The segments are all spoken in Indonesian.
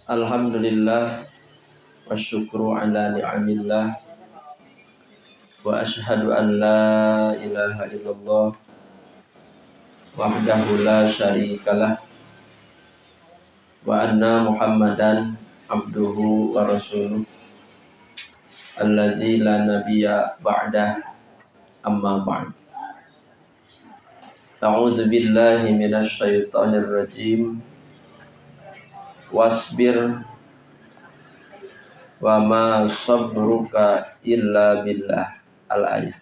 Alhamdulillah wa syukru ala ni'amillah wa ashhadu an la ilaha illallah wahdahu la syarikalah wa anna Muhammadan abduhu wa rasuluh alladzi la nabiyya ba'dah amma ba'd. A'udzu billahi minasy syaithanir rajim. Wasbir wa ma sabruka illa billah. Al-ayah.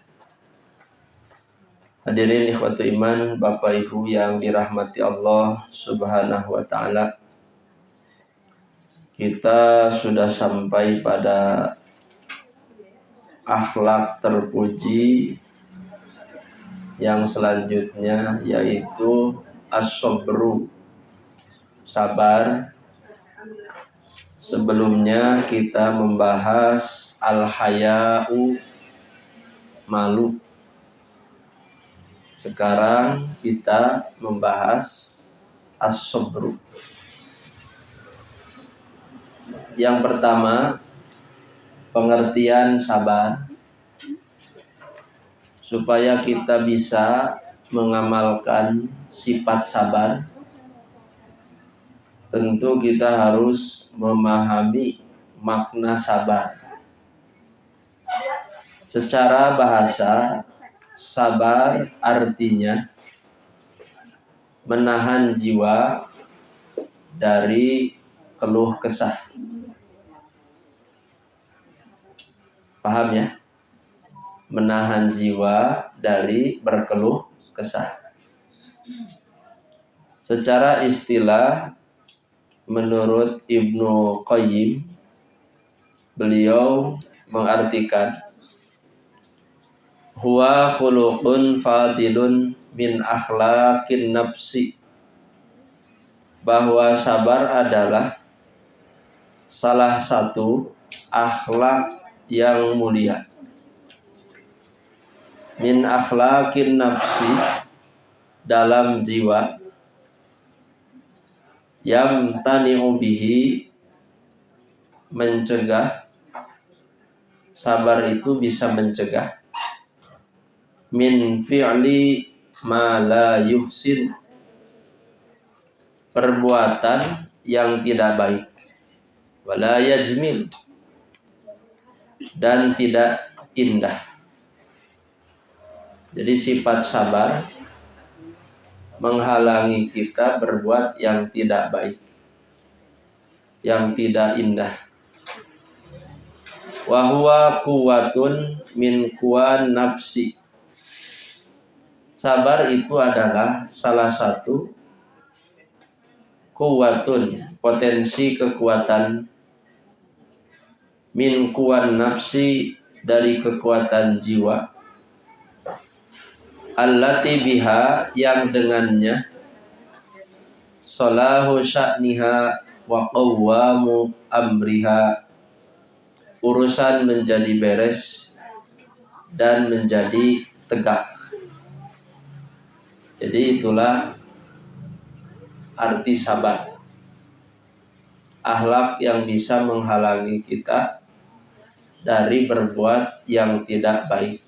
Hadirin ikhwatu iman, Bapak Ibu yang dirahmati Allah Subhanahu wa taala. Kita sudah sampai pada akhlak terpuji yang selanjutnya, yaitu as-sabru, sabar. Sebelumnya kita membahas al-haya'u, malu. Sekarang kita membahas as-sabru. Yang pertama, pengertian sabar. Supaya kita bisa mengamalkan sifat sabar, tentu kita harus memahami makna sabar. Secara bahasa, sabar artinya menahan jiwa dari keluh kesah. Paham ya? Menahan jiwa dari berkeluh kesah. Secara istilah, menurut Ibnu Qayyim, beliau mengartikan huwa khuluqun fadilun min akhlaqin nafsi, bahwa sabar adalah salah satu akhlak yang mulia. Min akhlaqin nafsi, dalam jiwa, yamtani'u bihi, mencegah. Sabar itu bisa mencegah min fi'li ma la yuhsin, perbuatan yang tidak baik, wala yajmil, dan tidak indah. Jadi sifat sabar menghalangi kita berbuat yang tidak baik, yang tidak indah. Wa huwa quwwatun min quwan nafsi. Sabar itu adalah salah satu quwwatun, potensi kekuatan, min quwan nafsi, dari kekuatan jiwa, allati biha, yang dengannya, salahu sya'niha wa qawwamu amriha, urusan menjadi beres dan menjadi tegak. Jadi itulah arti sabar. Akhlak yang bisa menghalangi kita dari berbuat yang tidak baik.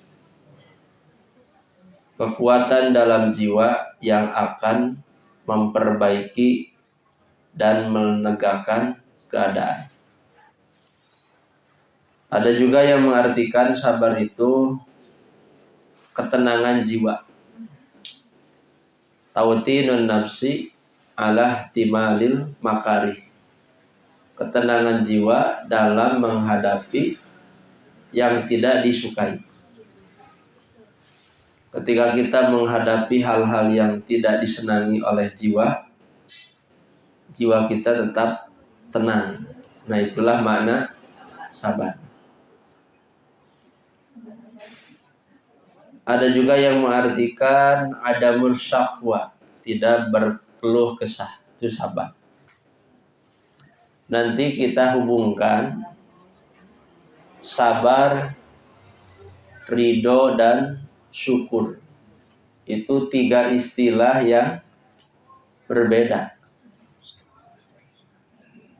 Kekuatan dalam jiwa yang akan memperbaiki dan menegakkan keadaan. Ada juga yang mengartikan sabar itu ketenangan jiwa. Tawtinun nafsi ala timalil makari. Ketenangan jiwa dalam menghadapi yang tidak disukai. Ketika kita menghadapi hal-hal yang tidak disenangi oleh jiwa, jiwa kita tetap tenang. Nah, itulah makna sabar. Ada juga yang mengartikan adamul syaqwa, tidak berkeluh kesah, itu sabar. Nanti kita hubungkan sabar, ridho, dan syukur. Itu tiga istilah yang berbeda.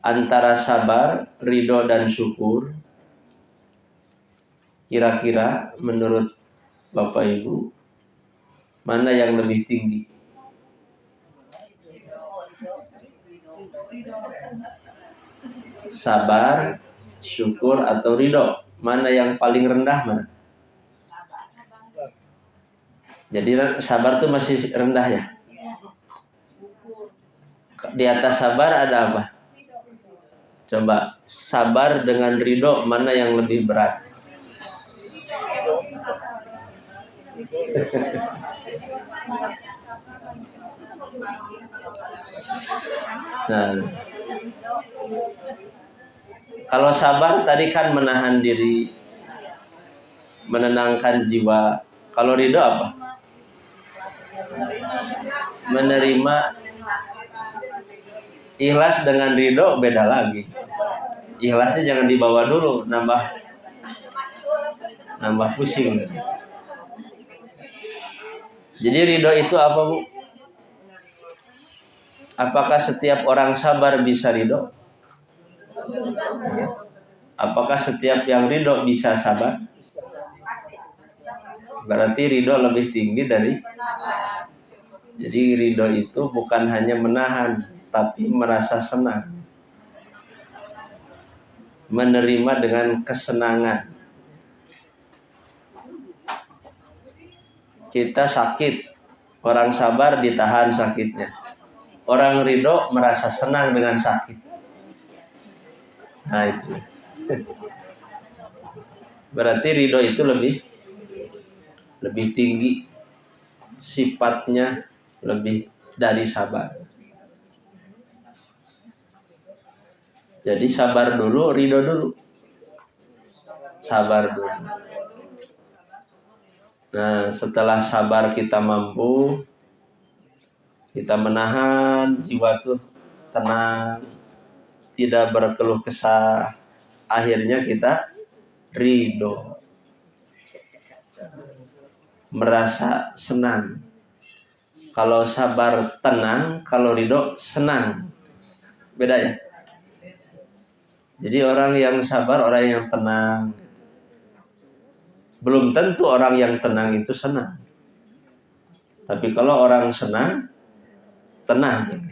antara sabar, ridho dan syukur, kira-kira menurut Bapak Ibu mana yang lebih tinggi? Sabar, syukur atau ridho? Mana yang paling rendah mana? Jadi sabar tuh masih rendah ya? Di atas sabar ada apa? Coba sabar dengan ridho mana yang lebih berat? Nah, kalau sabar tadi kan menahan diri, menenangkan jiwa. Kalau ridho apa? Menerima. Ikhlas dengan ridho beda lagi. Ikhlasnya jangan dibawa dulu, nambah pusing. Jadi ridho itu apa, Bu? Apakah setiap orang sabar bisa ridho? Apakah setiap yang ridho bisa sabar? Berarti ridho lebih tinggi dari. Jadi ridho itu bukan hanya menahan, tapi merasa senang. Menerima dengan kesenangan. Kita sakit, orang sabar ditahan sakitnya. Orang ridho merasa senang dengan sakit. Nah itu. Berarti ridho itu lebih tinggi, sifatnya lebih dari sabar. Jadi sabar dulu, ridho dulu. Sabar dulu. Nah, setelah sabar kita mampu, kita menahan jiwa tuh tenang, tidak berkeluh kesah. Akhirnya kita ridho, merasa senang. Kalau sabar tenang, kalau ridho senang. Beda ya? Jadi orang yang sabar, orang yang tenang. Belum tentu orang yang tenang itu senang. Tapi kalau orang senang, tenang.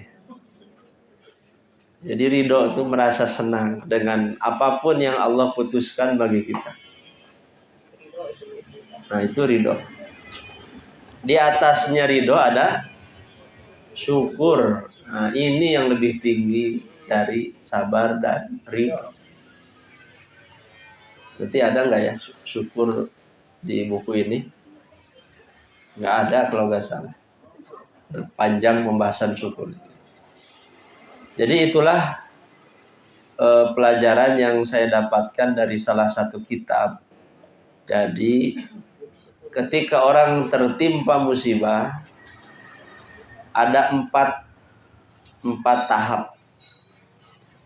Jadi ridho itu merasa senang dengan apapun yang Allah putuskan bagi kita. Nah itu ridho. Di atasnya ridho ada syukur. Nah ini yang lebih tinggi dari sabar dan ridho. Berarti ada nggak ya syukur di buku ini? Nggak ada kalau nggak salah. Panjang pembahasan syukur. Jadi itulah pelajaran yang saya dapatkan dari salah satu kitab. Jadi ketika orang tertimpa musibah, ada empat tahap.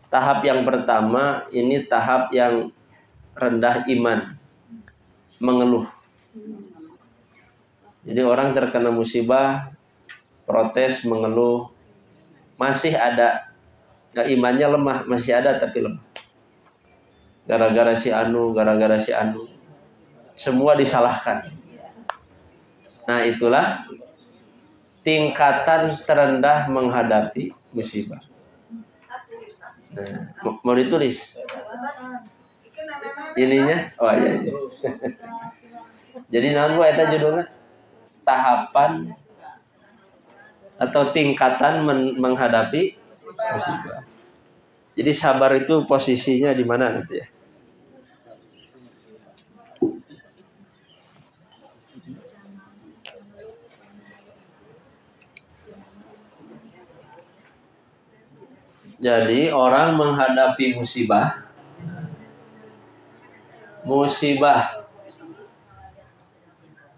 Tahap yang pertama ini tahap yang rendah iman, mengeluh. Jadi orang terkena musibah, protes, mengeluh, masih ada, imannya lemah, masih ada tapi lemah. Gara-gara si anu, semua disalahkan. Nah itulah tingkatan terendah menghadapi musibah. Nah, mau ditulis ininya? Oh iya. Jadi naon eta judulnya? Tahapan atau tingkatan menghadapi musibah. Jadi sabar itu posisinya di mana gitu ya? Jadi orang menghadapi musibah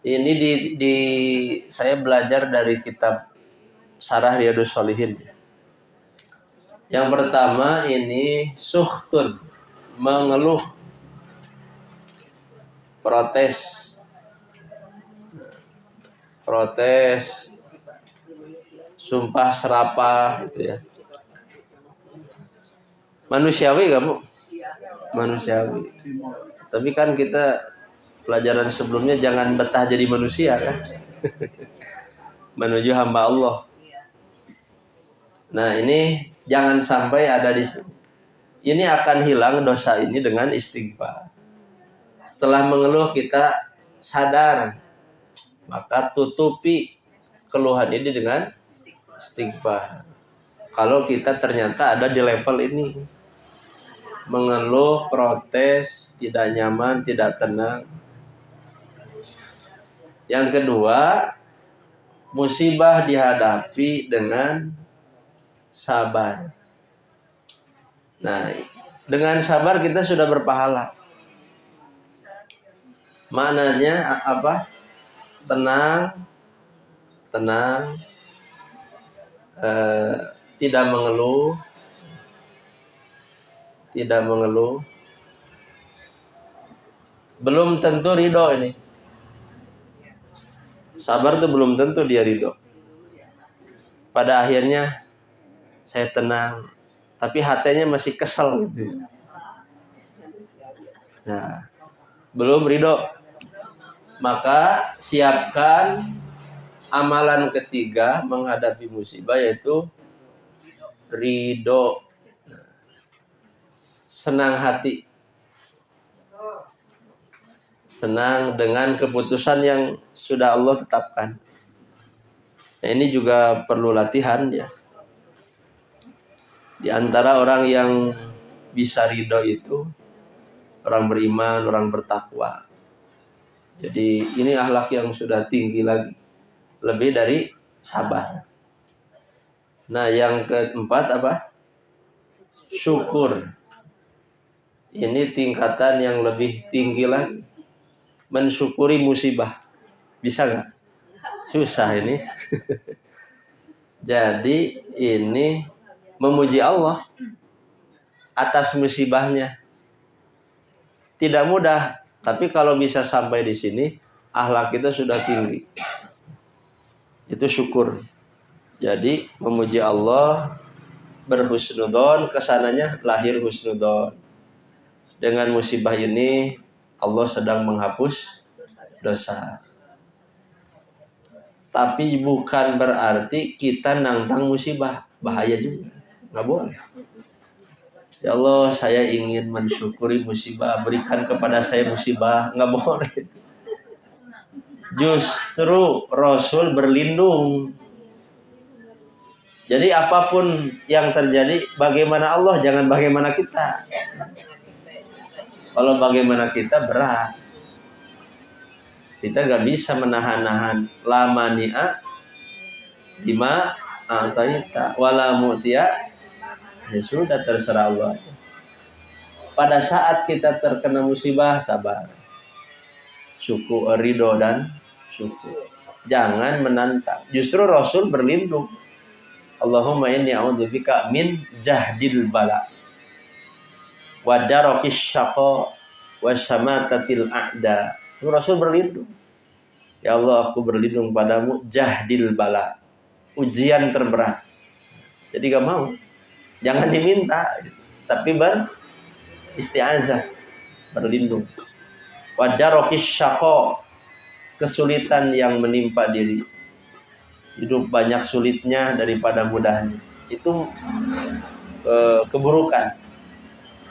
ini di saya belajar dari kitab Syarah Riyadhus Shalihin. Yang pertama ini suhtun, mengeluh, protes, sumpah serapah gitu ya. Manusiawi kamu? Manusiawi. Tapi kan kita pelajaran sebelumnya jangan betah jadi manusia kan? Menuju hamba Allah. Nah ini jangan sampai ada di sini. Ini akan hilang dosa ini dengan istighfar. Setelah mengeluh kita sadar, maka tutupi keluhan ini dengan istighfar. Kalau kita ternyata ada di level ini, mengeluh, protes, tidak nyaman, tidak tenang. Yang kedua, musibah dihadapi dengan sabar. Nah, dengan sabar kita sudah berpahala. Maknanya apa? Tenang, tidak mengeluh, belum tentu ridho ini. Sabar itu belum tentu dia ridho. Pada akhirnya saya tenang, tapi hatinya masih kesel gitu. Nah, belum ridho. Maka siapkan amalan ketiga menghadapi musibah, yaitu ridho. Senang hati. Senang dengan keputusan yang sudah Allah tetapkan. Nah, ini juga perlu latihan ya. Di antara orang yang bisa ridho itu orang beriman, orang bertakwa. Jadi ini akhlak yang sudah tinggi lagi, lebih dari sabar. Nah, yang keempat apa? Syukur. Ini tingkatan yang lebih tinggi lagi. Mensyukuri musibah. Bisa nggak? Susah ini. Jadi ini memuji Allah atas musibahnya. Tidak mudah, tapi kalau bisa sampai di sini, akhlak kita sudah tinggi. Itu syukur. Jadi memuji Allah, berhusnudzon, kesananya lahir husnudzon. Dengan musibah ini Allah sedang menghapus dosa. Tapi bukan berarti kita nantang musibah, bahaya juga. Nggak boleh. Ya Allah, saya ingin mensyukuri musibah, berikan kepada saya musibah. Nggak boleh. Justru Rasul berlindung. Jadi apapun yang terjadi, bagaimana Allah, jangan bagaimana kita. Kalau bagaimana kita berat. Kita nggak bisa menahan-nahan. La mani'a lima a'taita wala mu'tiya. Ya sudah, terserah Allah. Pada saat kita terkena musibah, sabar. Syukur, ridho dan syukur. Jangan menantang. Justru Rasul berlindung. Allahumma inni a'udzubika min jahdil bala wa darakis syaqa wa syamatatil a'da. Rasul berlindung. Ya Allah, aku berlindung padamu jahdil bala, ujian terberat. Jadi gak mau. Jangan diminta, tapi beristiazah, berlindung. Wa darakis syaqa, kesulitan yang menimpa diri. Hidup banyak sulitnya daripada mudahnya. Itu keburukan.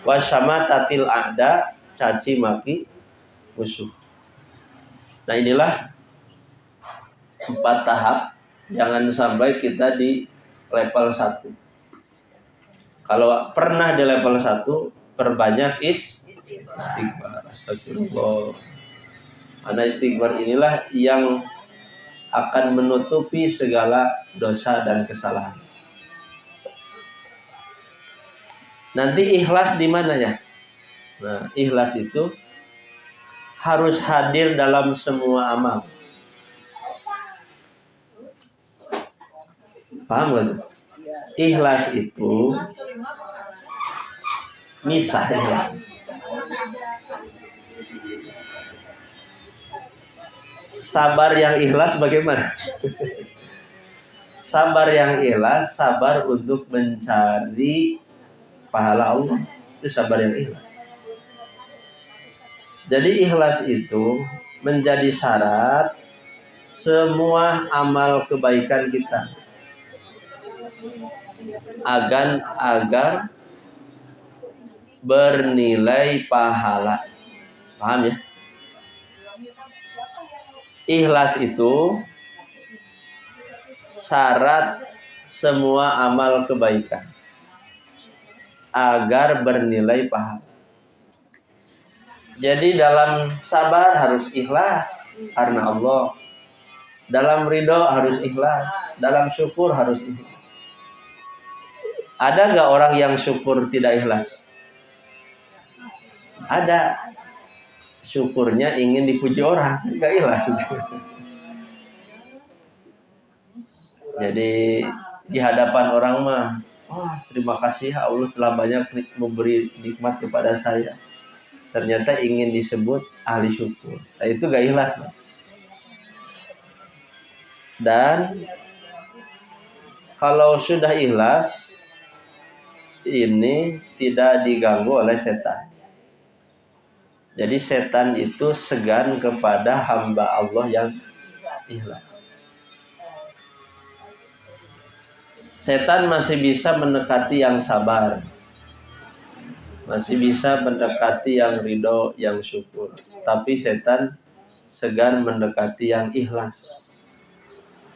Wa syamatatil a'da, caci maki musuh. Nah, inilah 4 tahap. Jangan sampai kita di level 1. Kalau pernah di level 1, perbanyak istighfar. Astagfirullah. Karena istighfar inilah yang akan menutupi segala dosa dan kesalahan. Nanti ikhlas di mana ya? Nah, ikhlas itu harus hadir dalam semua amal. Paham gak? Ikhlas itu misalnya sabar yang ikhlas bagaimana? Sabar yang ikhlas, sabar untuk mencari pahala Allah. Itu sabar yang ikhlas. Jadi ikhlas itu menjadi syarat semua amal kebaikan kita agar bernilai pahala. Paham ya? Ikhlas itu syarat semua amal kebaikan agar bernilai pahala. Jadi dalam sabar harus ikhlas karena Allah. Dalam ridho harus ikhlas. Dalam syukur harus ikhlas. Ada nggak orang yang syukur tidak ikhlas? Ada. Syukurnya ingin dipuji orang, nggak ikhlas. Jadi di hadapan orang mah, wah terima kasih Allah telah banyak memberi nikmat kepada saya. Ternyata ingin disebut ahli syukur. Nah, itu nggak ikhlas, Pak. Dan kalau sudah ikhlas, ini tidak diganggu oleh setan. Jadi setan itu segan kepada hamba Allah yang ikhlas. Setan masih bisa mendekati yang sabar, masih bisa mendekati yang ridho, yang syukur. Tapi setan segan mendekati yang ikhlas.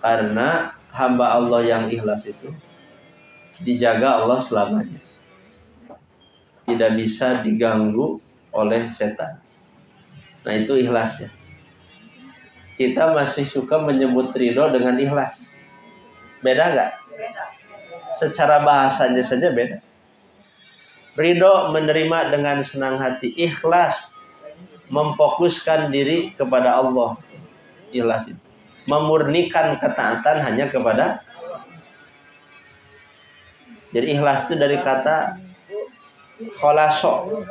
Karena hamba Allah yang ikhlas itu dijaga Allah selamanya. Tidak bisa diganggu oleh setan. Nah itu ikhlas ya. Kita masih suka menyebut ridho dengan ikhlas. Beda nggak? Secara bahasanya saja beda. Ridho menerima dengan senang hati. Ikhlas memfokuskan diri kepada Allah. Ikhlas itu memurnikan ketaatan hanya kepada. Jadi ikhlas itu dari kata kholaso,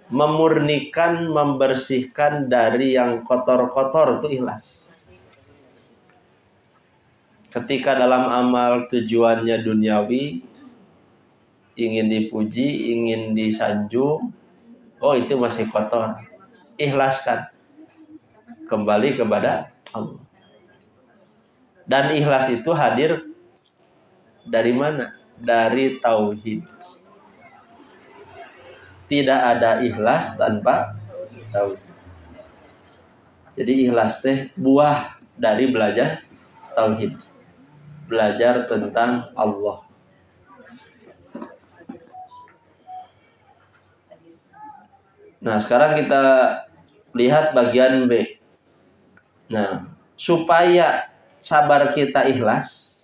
memurnikan, membersihkan dari yang kotor-kotor, itu ikhlas. Ketika dalam amal tujuannya duniawi, ingin dipuji, ingin disanjung, oh itu masih kotor. Ikhlaskan. Kembali kepada Allah. Dan ikhlas itu hadir dari mana? Dari tauhid. Tidak ada ikhlas tanpa tauhid. Jadi ikhlas teh buah dari belajar tauhid. Belajar tentang Allah. Nah, sekarang kita lihat bagian B. Nah, supaya sabar kita ikhlas,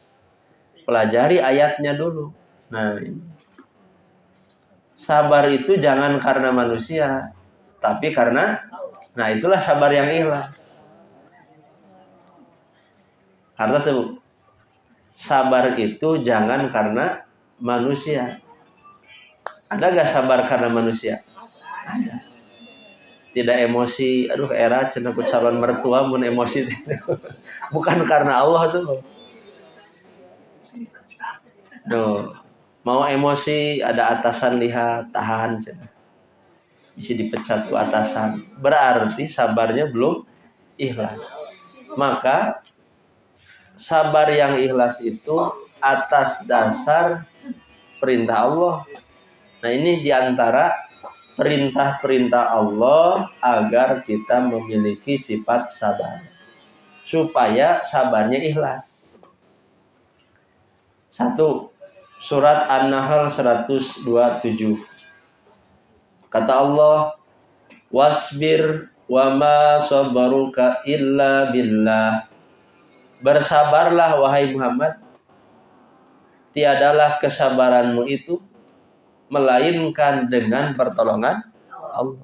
pelajari ayatnya dulu. Nah, sabar itu jangan karena manusia, tapi karena, nah itulah sabar yang ikhlas. Karena sabar itu jangan karena manusia. Ada gak sabar karena manusia? Ada. Tidak emosi, aduh era cenah calon mertua mun emosi. Bukan karena Allah tuh. Tuh, mau emosi ada atasan lihat, tahan cenah. Bisa dipecat tuh atasan. Berarti sabarnya belum ikhlas. Maka sabar yang ikhlas itu atas dasar perintah Allah. Nah, ini diantara perintah-perintah Allah agar kita memiliki sifat sabar. Supaya sabarnya ikhlas. 1. Surat An-Nahl 127. Kata Allah, wasbir wa ma sabaruka illa billah. Bersabarlah wahai Muhammad, tiadalah kesabaranmu itu melainkan dengan pertolongan Allah.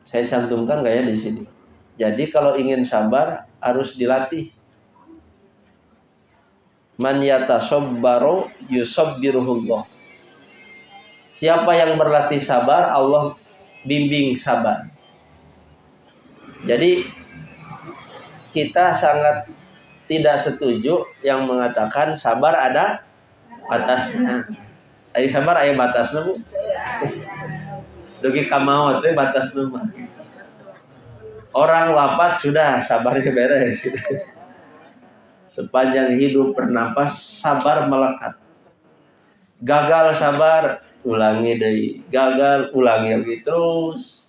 Saya cantumkan nggak ya di sini? Jadi kalau ingin sabar harus dilatih. Man yatasabbaru yusabbiruhullah. Siapa yang berlatih sabar, Allah bimbing sabar. Jadi kita sangat tidak setuju yang mengatakan sabar ada batasnya. Ari sabar aya batasna Bu. Dugi ka maot teh batasna mah. Orang wafat sudah sabarnya beres. Sepanjang hidup bernapas sabar melekat. Gagal sabar, ulangi deui. Gagal, ulangi lagi terus.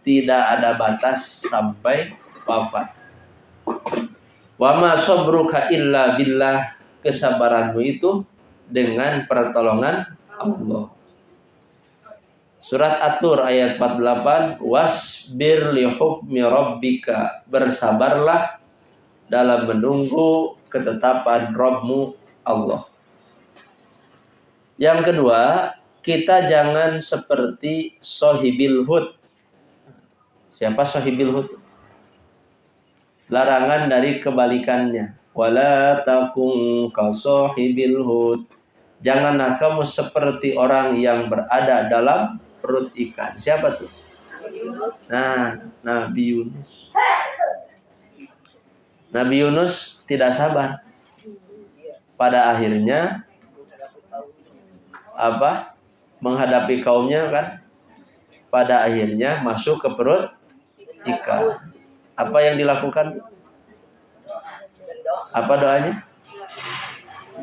Tidak ada batas sampai wafat. Wa ma sabruka illa billah, kesabaranmu itu dengan pertolongan Allah. Surat At-Tur ayat 48, wasbir li hukmi rabbika, bersabarlah dalam menunggu ketetapan Rabbmu Allah. Yang kedua, kita jangan seperti Sohibil Hud. Siapa Sohibil Hud? Larangan dari kebalikannya. Wala takun ka Sohibil Hud. Janganlah kamu seperti orang yang berada dalam perut ikan. Siapa tuh? Nah, Nabi Yunus. Nabi Yunus tidak sabar. Pada akhirnya menghadapi kaumnya kan? Pada akhirnya masuk ke perut ikan. Apa yang dilakukan? Apa doanya?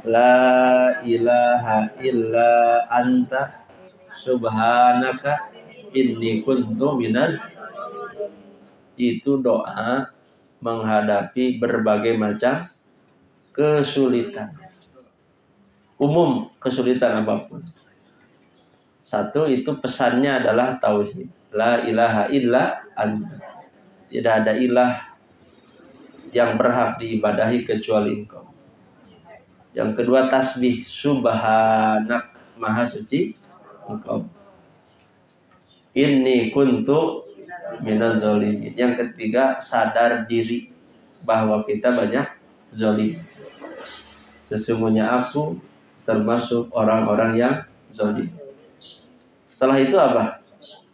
La ilaha illa anta subhanaka inni kuntu minaz. Itu doa menghadapi berbagai macam kesulitan. Umum kesulitan apapun. Satu itu pesannya adalah tauhid. La ilaha illa anta. Tidak ada ilah yang berhak diibadahi kecuali Engkau. Yang kedua tasbih, subhanak, maha suci Engkau. Inni kuntu minaz zalimin. Yang ketiga sadar diri bahwa kita banyak zalim. Sesungguhnya aku termasuk orang-orang yang zalim. Setelah itu apa?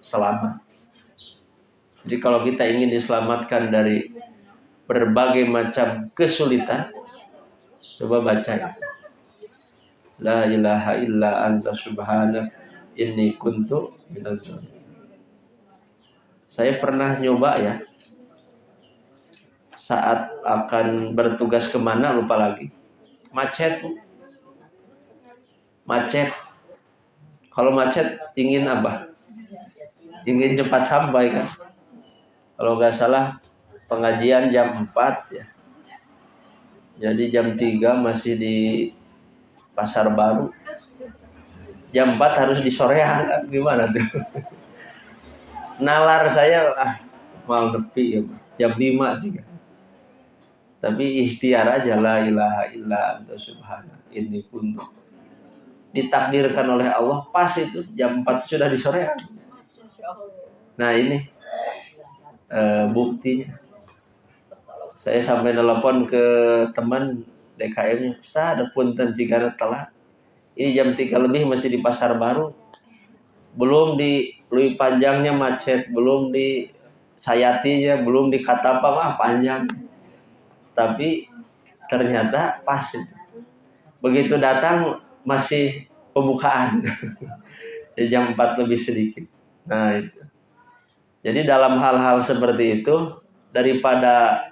Selamat. Jadi kalau kita ingin diselamatkan dari berbagai macam kesulitan, coba baca. La ilaha illa anta subhanak inni kuntu minaz zalimin. Saya pernah nyoba ya. Saat akan bertugas kemana lupa lagi. Macet. Kalau macet ingin apa? Ingin cepat sampai kan. Kalau nggak salah pengajian jam 4 ya. Jadi jam 3 masih di Pasar Baru. Jam 4 harus di sorean kan? Gimana tuh? Nalar saya mau nepi ya. Jam 5 sih kan. Tapi ikhtiar aja la ilaha illa anta subhana inni kuntu. Ditakdirkan oleh Allah pas itu jam 4 sudah di sorean. Nah ini buktinya. Saya sampai telepon ke teman DKM-nya, Ustaz, ada punten jika telat. Ini jam 3 lebih masih di Pasar Baru. Belum di Lui Panjangnya macet, belum di Sayatinya, belum di Katapang, panjang. Tapi ternyata pas itu. Begitu datang masih pembukaan. Jam 4 lebih sedikit. Nah itu. Jadi dalam hal-hal seperti itu, daripada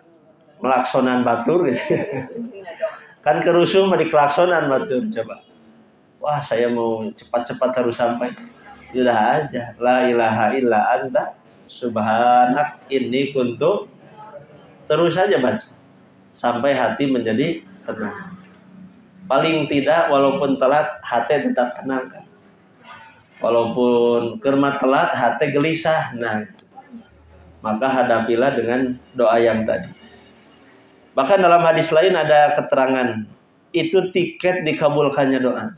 melaksonan batur gitu. Kan kerusuh di kelaksonan batur coba. Wah, saya mau cepat-cepat harus sampai. Sudah aja. La ilaha illa anta subhanak inni kuntu. Terus saja baca. Sampai hati menjadi tenang. Paling tidak walaupun telat hati tetap tenang kan. Walaupun kermat telat hati gelisah. Nah, maka hadapilah dengan doa yang tadi. Bahkan dalam hadis lain ada keterangan itu tiket dikabulkannya doa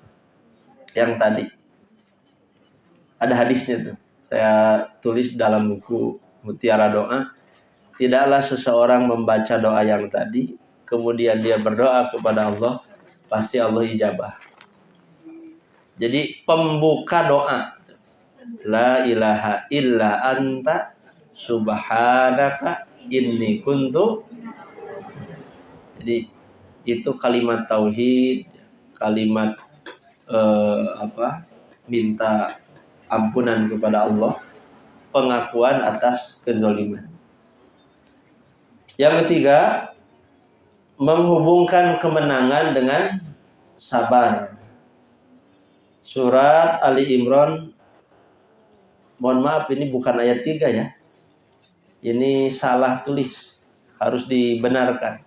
yang tadi. Ada hadisnya tuh. Saya tulis dalam buku Mutiara Doa. Tidaklah seseorang membaca doa yang tadi kemudian dia berdoa kepada Allah, pasti Allah ijabah. Jadi pembuka doa, la ilaha illa anta subhanaka inni kuntu. Jadi itu kalimat tauhid, kalimat minta ampunan kepada Allah, pengakuan atas kezaliman. Yang ketiga, menghubungkan kemenangan dengan sabar. Surat Ali Imran, mohon maaf ini bukan ayat 3 ya. Ini salah tulis, harus dibenarkan.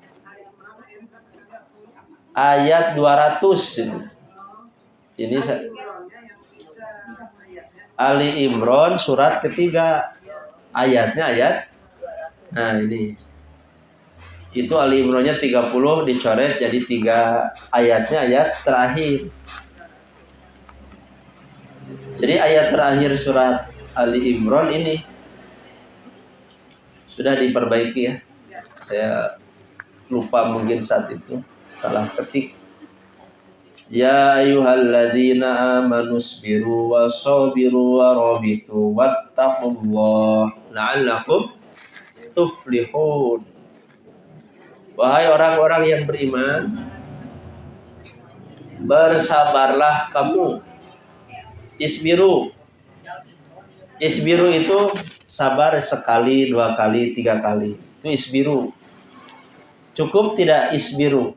Ayat 200 ini. Ini Ali Imran surat ketiga, ayatnya ayat. Nah ini. Itu Ali Imran-nya 30 dicoret jadi 3 ayatnya ayat terakhir. Jadi ayat terakhir surat Ali Imran ini sudah diperbaiki ya. Saya lupa mungkin saat itu salah ketik. Ya ayyuhalladzina amanu sabiru wasabiru warabitu wattaqullaha la'allakum tuflihun. Wahai orang-orang yang beriman, bersabarlah kamu. Isbiru. Isbiru itu sabar sekali, 2 kali, 3 kali. Itu isbiru. Cukup tidak isbiru?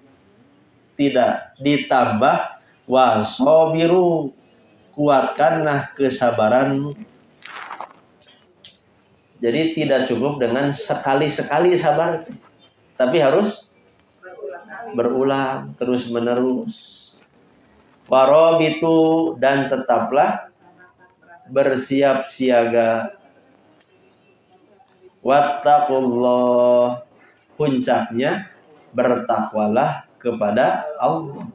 Tidak. Ditambah wasobiru. Kuatkanlah kesabaranmu. Jadi tidak cukup dengan sekali-sekali sabar. Tapi harus berulang terus menerus. Warabitu, dan tetaplah bersiap siaga. Wattaqullah, puncaknya bertakwalah kepada Allah.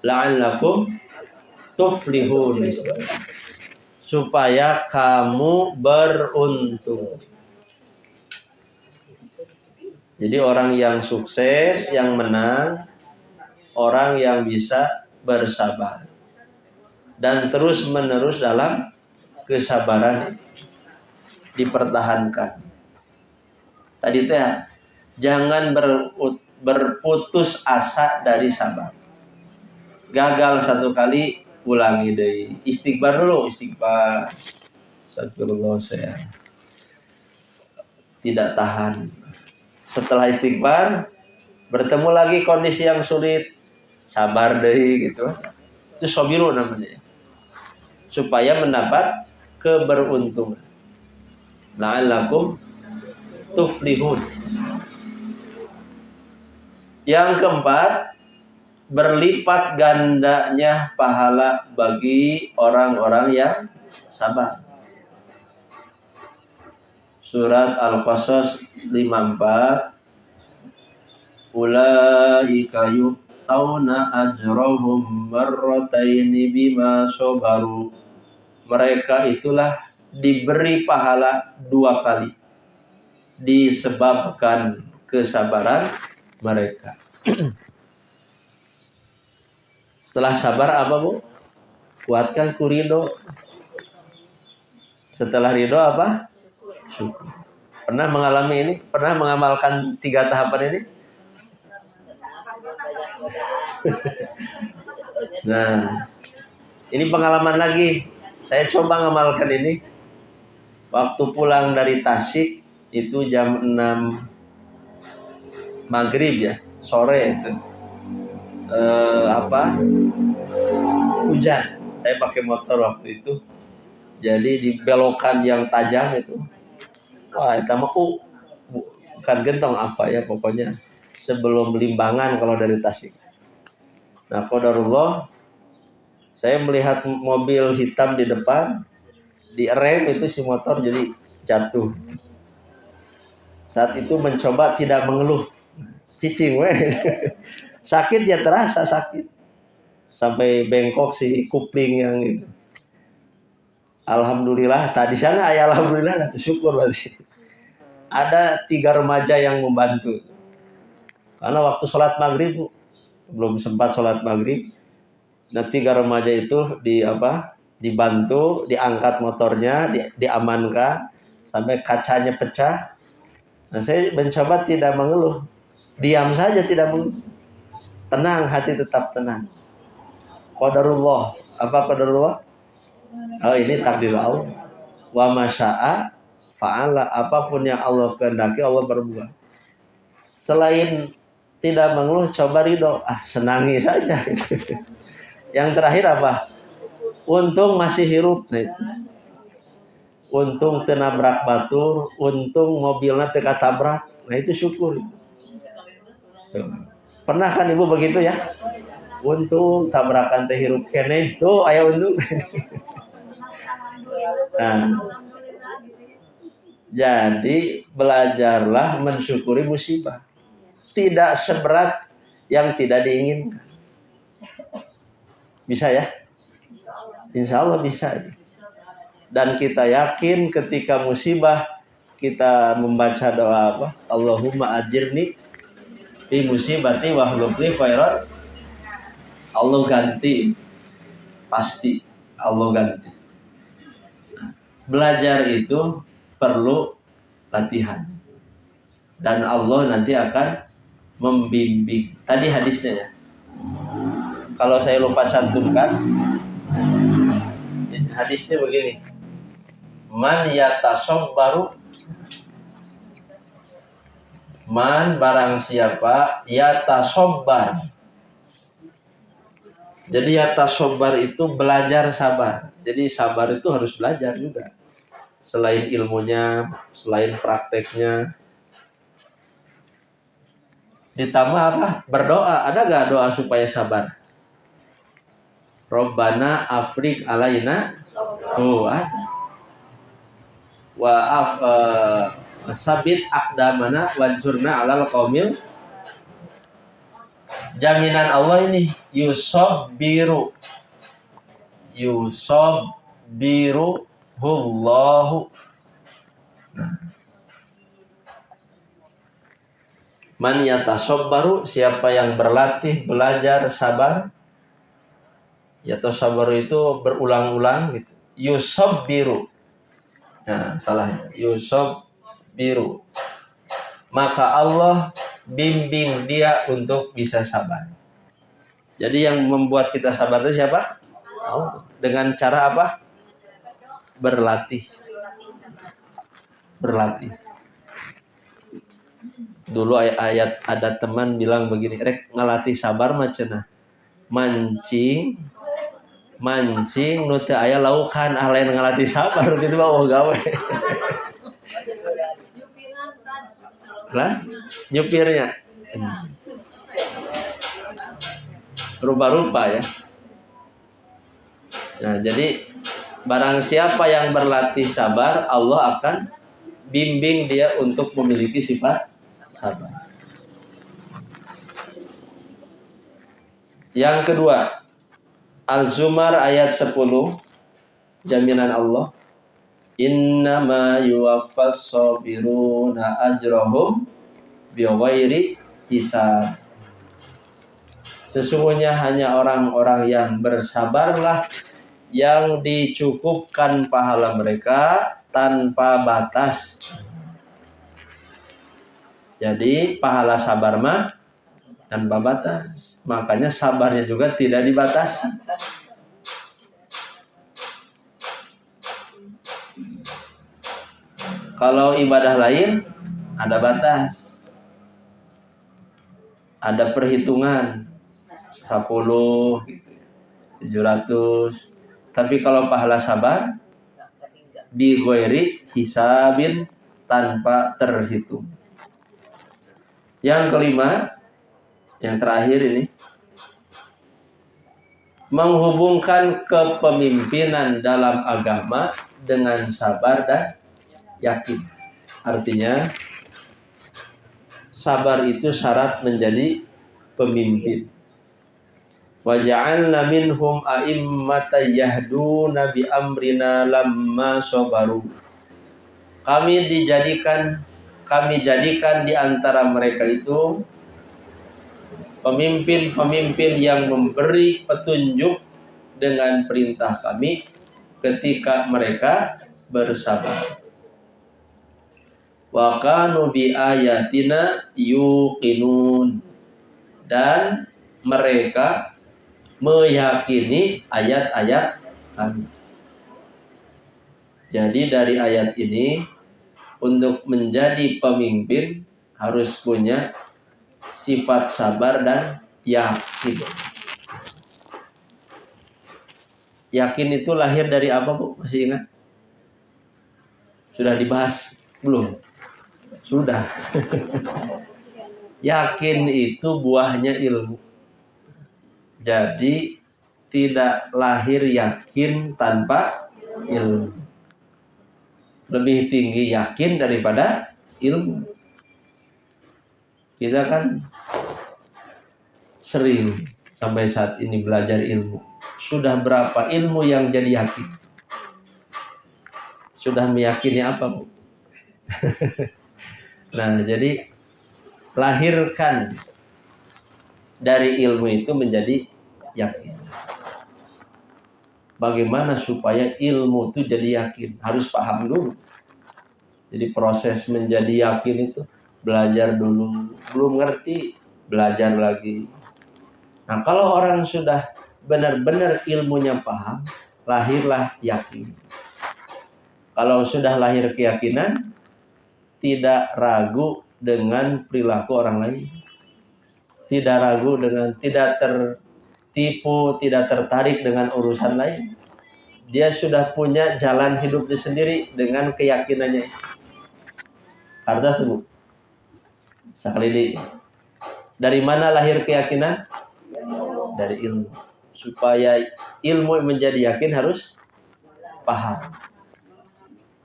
La'allakum tuflihun, supaya kamu beruntung. Jadi orang yang sukses, yang menang, orang yang bisa bersabar dan terus menerus dalam kesabaran dipertahankan. Tadi teh jangan berputus asa dari sabar. Gagal 1 kali, ulangi deh. Istighfar dulu, istighfar. Astagfirullah, saya tidak tahan. Setelah istighfar, bertemu lagi kondisi yang sulit, sabar deh gitu. Itu sobiru namanya. Supaya mendapat keberuntungan. La'allakum tuflihun. Yang keempat, berlipat gandanya pahala bagi orang-orang yang sabar. Surat Al-Qasas 54. Ulaika yu'tauna ajrahum marrataini bima sabaru. Mereka itulah diberi pahala 2 kali disebabkan kesabaran mereka. Setelah sabar apa, Bu? Kuatkan ridho. Setelah ridho apa? Syukur. Pernah mengalami ini? Pernah mengamalkan 3 tahapan ini? Nah, ini pengalaman lagi. Saya coba mengamalkan ini. Waktu pulang dari Tasik itu jam 6 maghrib ya, sore itu. Hujan. Saya pakai motor waktu itu. Jadi di belokan yang tajam itu. Wah, itu mah bukan gentong apa ya, pokoknya sebelum Limbangan kalau dari Tasik. Nah, qadarullah, saya melihat mobil hitam di depan, di rem itu si motor jadi jatuh. Saat itu mencoba tidak mengeluh, cicing weh. Sakit ya, terasa sakit. Sampai bengkok si kupling yang itu. Alhamdulillah, tadi sana ayah alhamdulillah, syukur berarti. Ada 3 remaja yang membantu. Karena waktu sholat maghrib belum sempat sholat maghrib. Nah 3 remaja itu dibantu, diangkat motornya, diamankan sampai kacanya pecah. Nah saya mencoba tidak mengeluh, diam saja tidak mengeluh, tenang, hati tetap tenang. Qadarullah. Apa qadarullah? Oh, ini takdir Allah. Wa masya'a fa'ala, apapun yang Allah kehendaki Allah berbuat. Selain tidak mengeluh, coba ridho, senangi saja. Yang terakhir apa? Untung masih hirup. Untung tenabrak batur, untung mobilnya teka tabrak. Nah itu syukur. Pernah kan ibu begitu ya? Untung tabrakan teh hirup keneh. Tuh aya untung. Nah, jadi belajarlah mensyukuri musibah. Tidak seberat yang tidak diinginkan. Bisa ya? Insya Allah bisa. Dan kita yakin ketika musibah kita membaca doa apa? Allahumma ajirni fi musibati wa hlubli khairan. Allah ganti. Pasti Allah ganti. Belajar itu perlu latihan. Dan Allah nanti akan membimbing. Tadi hadisnya ya. Kalau saya lupa cantumkan, hadisnya begini. Man yatasabbaru, man barang siapa yatasabbar. Jadi yatasabbar itu belajar sabar. Jadi sabar itu harus belajar juga. Selain ilmunya, selain prakteknya. Ditambah apa? Berdoa. Ada gak doa supaya sabar? Rabbana afrik alaina. Oh, ada. Sabit aqdamana wansurna alal qaumil. Jaminan Allah ini yusabbiru hullahu. Man yatasabbaru, siapa yang berlatih belajar sabar. Yatasabbaru itu berulang-ulang gitu. Yusabbiru. Nah, salahnya. Yusabbiru. Maka Allah bimbing dia untuk bisa sabar. Jadi yang membuat kita sabar itu siapa? Allah. Dengan cara apa? Berlatih. Dulu ayat ada teman bilang begini, rek ngelatih sabar macana. Mancing nu teu aya laukan lain ngelatih sabar gitu mah gawe. Lah, nyupirnya. Rupa-rupa ya. Nah, jadi barang siapa yang berlatih sabar, Allah akan bimbing dia untuk memiliki sifat sabar. Yang kedua, Al-Zumar ayat 10, jaminan Allah. Innama yuwaffas sabiruna ajrahum bighairi hisab. Sesungguhnya hanya orang-orang yang bersabarlah yang dicukupkan pahala mereka tanpa batas. Jadi pahala sabar mah tanpa batas. Makanya sabarnya juga tidak dibatasi. Kalau ibadah lain ada batas. Ada perhitungan 10 gitu, 700. Tapi kalau pahala sabar bi ghairi hisabin, tanpa terhitung. Yang kelima, yang terakhir ini, menghubungkan kepemimpinan dalam agama dengan sabar dan yakin. Artinya sabar itu syarat menjadi pemimpin. Wa ja'alna minhum a'immatan yahduna bi amrina lamma sabaru. Kami jadikan di antara mereka itu pemimpin-pemimpin yang memberi petunjuk dengan perintah kami ketika mereka bersabar. Wa kanu bi ayatina yuqinun, dan mereka meyakini ayat-ayat kami. Jadi dari ayat ini, untuk menjadi pemimpin harus punya sifat sabar dan yakin. Yakin itu lahir dari apa, Bu? Masih ingat? Sudah dibahas belum? Sudah. Yakin itu buahnya ilmu. Jadi tidak lahir yakin tanpa ilmu. Lebih tinggi yakin daripada ilmu. Kita kan sering sampai saat ini belajar ilmu. Sudah berapa ilmu yang jadi yakin? Sudah meyakini apa, Bu? Nah, jadi lahirkan dari ilmu itu menjadi yakin. Bagaimana supaya ilmu itu jadi yakin? Harus paham dulu. Jadi proses menjadi yakin itu belajar dulu. Belum ngerti, belajar lagi. Nah, kalau orang sudah benar-benar ilmunya paham, lahirlah yakin. Kalau sudah lahir keyakinan, tidak ragu dengan perilaku orang lain. Tidak ragu dengan, tidak tertipu, tidak tertarik dengan urusan lain. Dia sudah punya jalan hidupnya sendiri dengan keyakinannya. Artinya sebut. Sekali lagi. Dari mana lahir keyakinan? Dari ilmu. Supaya ilmu menjadi yakin harus paham.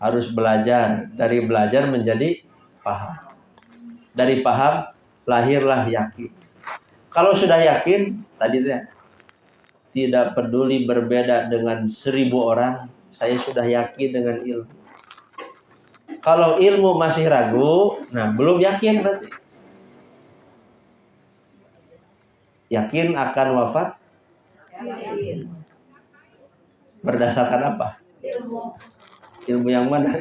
Harus belajar. Dari belajar menjadi paham. Dari paham lahirlah yakin. Kalau sudah yakin, tadi tidak peduli berbeda dengan 1000 orang, saya sudah yakin dengan ilmu. Kalau ilmu masih ragu, nah belum yakin berarti. Yakin akan wafat? Yakin. Berdasarkan apa? Ilmu. Ilmu yang mana?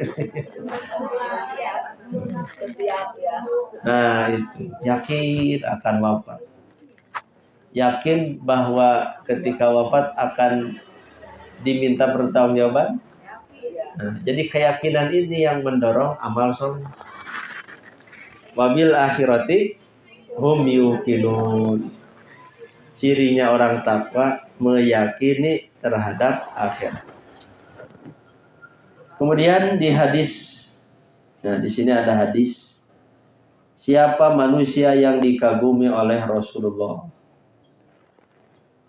Nah itu, yakin akan wafat. Yakin bahwa ketika wafat akan diminta pertanggungjawaban. Nah, jadi keyakinan ini yang mendorong amal soleh. Wabil akhirati hum yuqinun. Cirinya orang takwa meyakini terhadap akhirat. Kemudian di hadis, nah di sini ada hadis. Siapa manusia yang dikagumi oleh Rasulullah?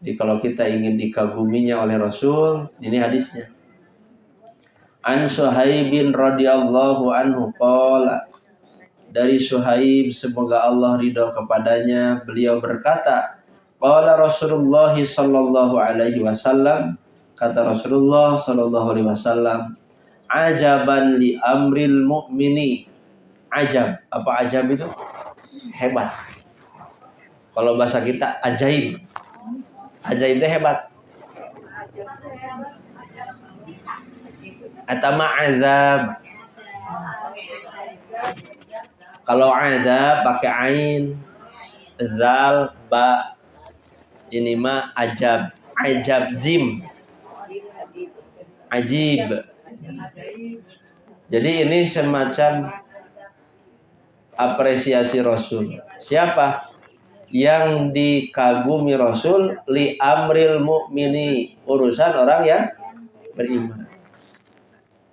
Jadi kalau kita ingin dikaguminya oleh Rasul, ini hadisnya. An Suhaibin radhiyallahu anhu qala. Dari Suhaib, semoga Allah ridha kepadanya, beliau berkata, qala Rasulullah sallallahu alaihi wasallam, kata Rasulullah sallallahu alaihi wasallam, ajaban li amril mu'mini. Ajab, apa ajab itu? Hebat. Kalau bahasa kita ajaib. Ajaib itu hebat. Atama azab. Kalau azab pakai ain, zal, ba. Ini mah ajab. Ajab jim. Ajib. Jadi ini semacam apresiasi Rasul. Siapa? Yang dikagumi Rasul li amril mu'mini, urusan orang yang beriman.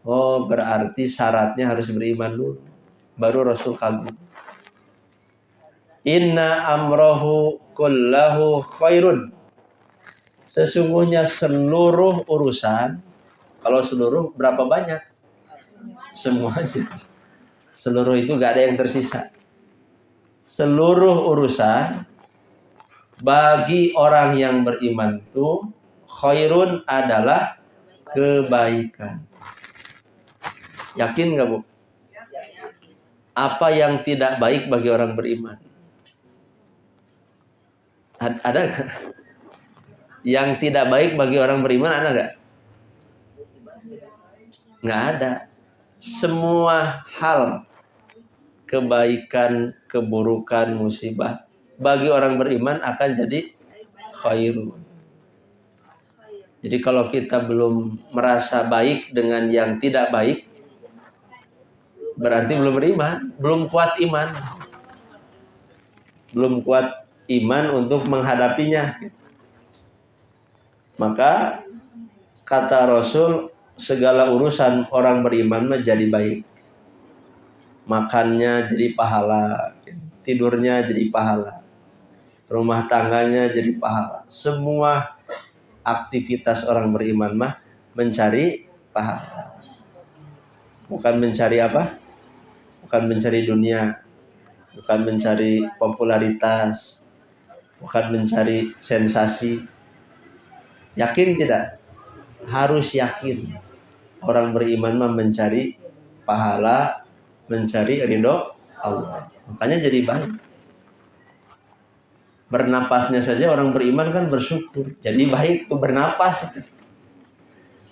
Oh, berarti syaratnya harus beriman dulu, baru Rasul kagum. Inna amrohu kullahu khairun. Sesungguhnya seluruh urusan, kalau seluruh berapa banyak? Semuanya. Seluruh itu gak ada yang tersisa. Seluruh urusan bagi orang yang beriman itu khairun adalah kebaikan. Yakin gak, Bu? Apa yang tidak baik bagi orang beriman? Ada gak? Yang tidak baik bagi orang beriman ada gak? Nggak ada. Semua hal kebaikan, keburukan, musibah bagi orang beriman akan jadi khairun. Jadi kalau kita belum merasa baik dengan yang tidak baik, berarti belum beriman, belum kuat iman. Belum kuat iman untuk menghadapinya. Maka kata Rasul, segala urusan orang beriman menjadi baik. Makannya jadi pahala, tidurnya jadi pahala, rumah tangganya jadi pahala. Semua aktivitas orang beriman mah mencari pahala. Bukan mencari apa? Bukan mencari dunia, bukan mencari popularitas, bukan mencari sensasi. Yakin tidak? Harus yakin. Orang beriman mah mencari pahala, mencari ridho Allah. Makanya jadi baik. Bernapasnya saja orang beriman kan bersyukur. Jadi baik tuh bernapas.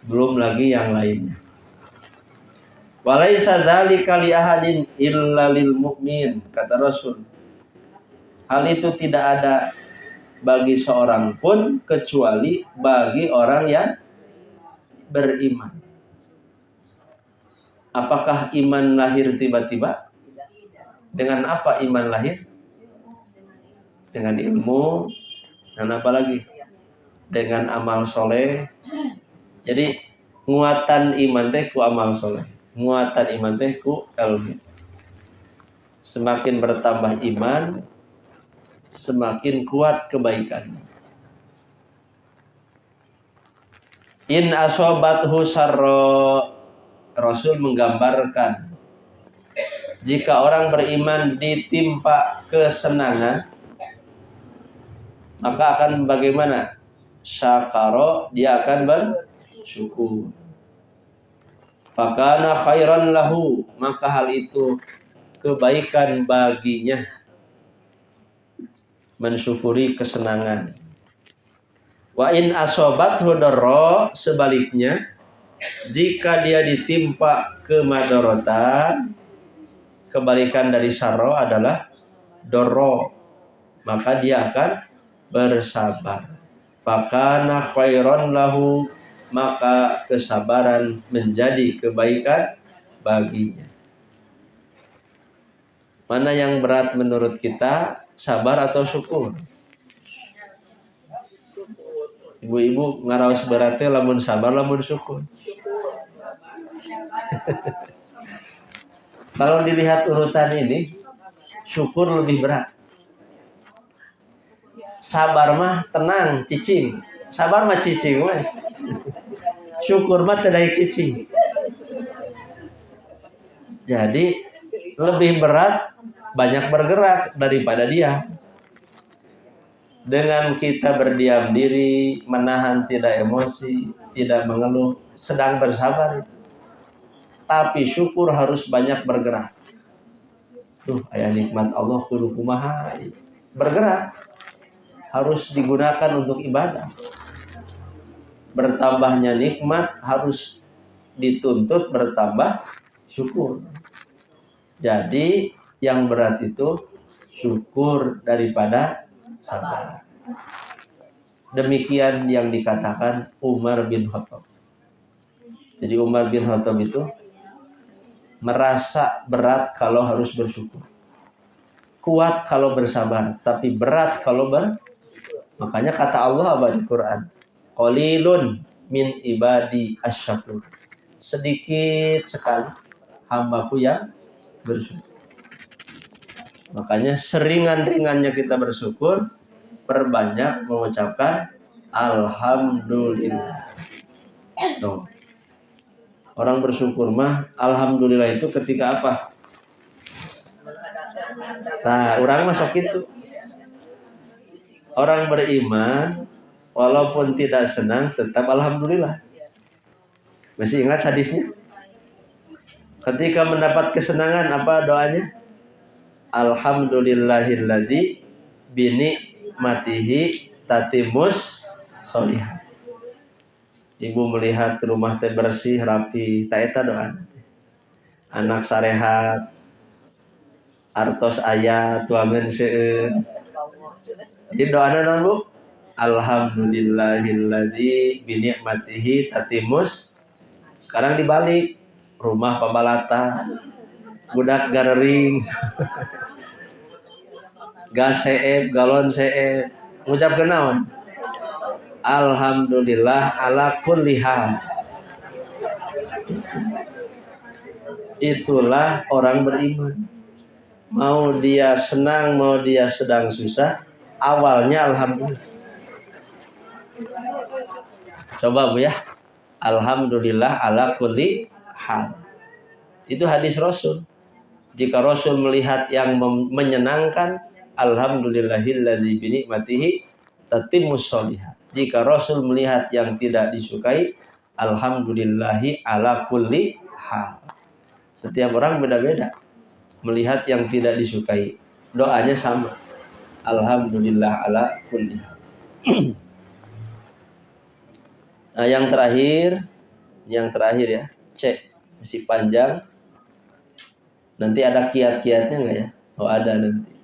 Belum lagi yang lainnya. Walaisa dzalika li ahadin illa lil mu'min, kata Rasul. Hal itu tidak ada bagi seorang pun kecuali bagi orang yang beriman. Apakah iman lahir tiba-tiba? Dengan apa iman lahir? Dengan ilmu dan apa lagi? Dengan amal soleh. Jadi nguatan iman teh ku amal soleh, nguatan iman teh ku ilmu. Semakin bertambah iman, semakin kuat kebaikan. In asobathu sarro, Rasul menggambarkan jika orang beriman ditimpa kesenangan, maka akan bagaimana? Syakaro, dia akan bersyukur. Fakana khairan lahu, maka hal itu kebaikan baginya, mensyukuri kesenangan. Wa in asobathu darra, sebaliknya jika dia ditimpa kemadorotan, kebalikan dari sarro adalah dorro, maka dia akan bersabar. Fakana khairan lahu, maka kesabaran menjadi kebaikan baginya. Mana yang berat menurut kita, sabar atau syukur? Ibu-ibu ngaraos beratnya lamun sabar lamun syukur. Kalau dilihat urutan ini, syukur lebih berat. Sabar mah tenang, cicing. Sabar mah cicing mah. Syukur mah tidak cicing. Jadi lebih berat banyak bergerak daripada diam. Dengan kita berdiam diri, menahan tidak emosi, tidak mengeluh, sedang bersabar. Tapi syukur harus banyak bergerak. Tuh, aya nikmat Allah kudu kumaha. Bergerak harus digunakan untuk ibadah. Bertambahnya nikmat harus dituntut bertambah syukur. Jadi yang berat itu syukur daripada sabar. Demikian yang dikatakan Umar bin Khattab. Jadi Umar bin Khattab itu merasa berat kalau harus bersyukur. Kuat kalau bersabar, tapi berat kalau makanya kata Allah apa di Quran? Qalilun min ibadi asyakur. Sedikit sekali hambaku yang bersyukur. Makanya seringan-ringannya kita bersyukur, perbanyak mengucapkan alhamdulillah. Tuh. Orang bersyukur mah alhamdulillah itu ketika apa? Nah, orang masuk itu. Orang beriman walaupun tidak senang tetap alhamdulillah. Masih ingat hadisnya? Ketika mendapat kesenangan apa doanya? Alhamdulillahilladzi binikmatihi tatimus sholihat. Ibu melihat rumah teh bersih, rapi, tak eta doa. Anak sarehat, artos aya, tuamen seueur. Jadi doana naon Bu? Alhamdulillahilladzi bi ni'matihi tatimmus. Sekarang dibalik, rumah pabalata, budak garering, gas seep, galon seep. Ngucapkeun naon? Alhamdulillah ala kulli hal. Itulah orang beriman. Mau dia senang, mau dia sedang susah, awalnya alhamdulillah. Coba Bu ya. Alhamdulillah ala kulli hal. Itu hadis Rasul. Jika Rasul melihat yang menyenangkan, alhamdulillahilladzi bi ni'matihi tatimmus sholihat. Jika Rasul melihat yang tidak disukai, alhamdulillahi ala kulli hal. Setiap orang beda-beda melihat yang tidak disukai. Doanya sama. Alhamdulillah ala kulli hal. Nah, yang terakhir ya. Cek masih panjang. Nanti ada kiat-kiatnya enggak ya? Oh, ada nanti.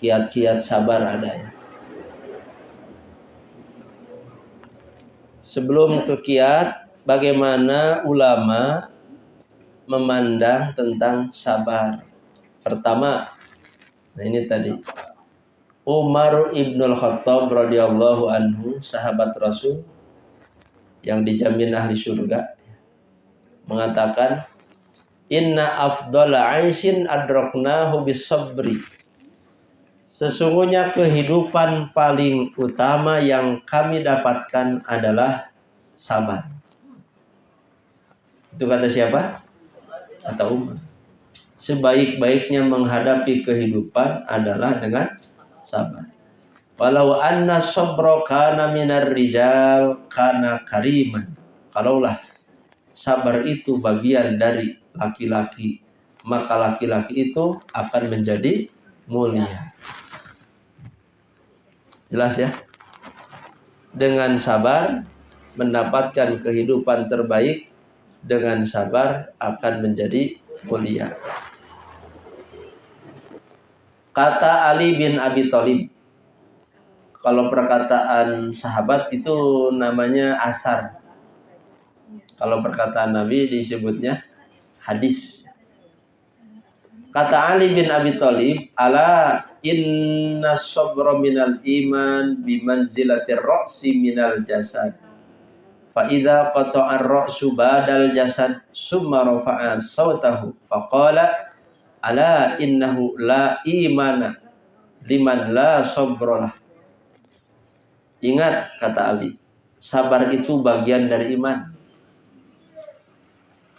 Kiat-kiat sabar ada ya. Sebelum ke kiat, bagaimana ulama memandang tentang sabar? Pertama, nah ini tadi Umar ibnul Khattab radhiyallahu anhu, sahabat Rasul yang dijamin ahli surga, mengatakan, inna afdhala 'aisyin adraknahu bis sabri. Sesungguhnya kehidupan paling utama yang kami dapatkan adalah sabar. Itu kata siapa? Kata Umar. Sebaik-baiknya menghadapi kehidupan adalah dengan sabar. Walau anna sabra kana minar rijal kana kariman. Kalaulah sabar itu bagian dari laki-laki, maka laki-laki itu akan menjadi mulia. Jelas ya? Dengan sabar mendapatkan kehidupan terbaik, dengan sabar akan menjadi mulia. Kata Ali bin Abi Thalib, kalau perkataan sahabat itu namanya asar. Kalau perkataan Nabi disebutnya hadis. Kata Ali bin Abi Thalib, ala inna sabra minal iman bimanzilatir ra'si minal jasad. Fa idza qata'a ar-ra'su badal jasad summa rafa'a sawtahu faqala ala innahu la imana liman la sabra. Ingat, kata Ali, sabar itu bagian dari iman.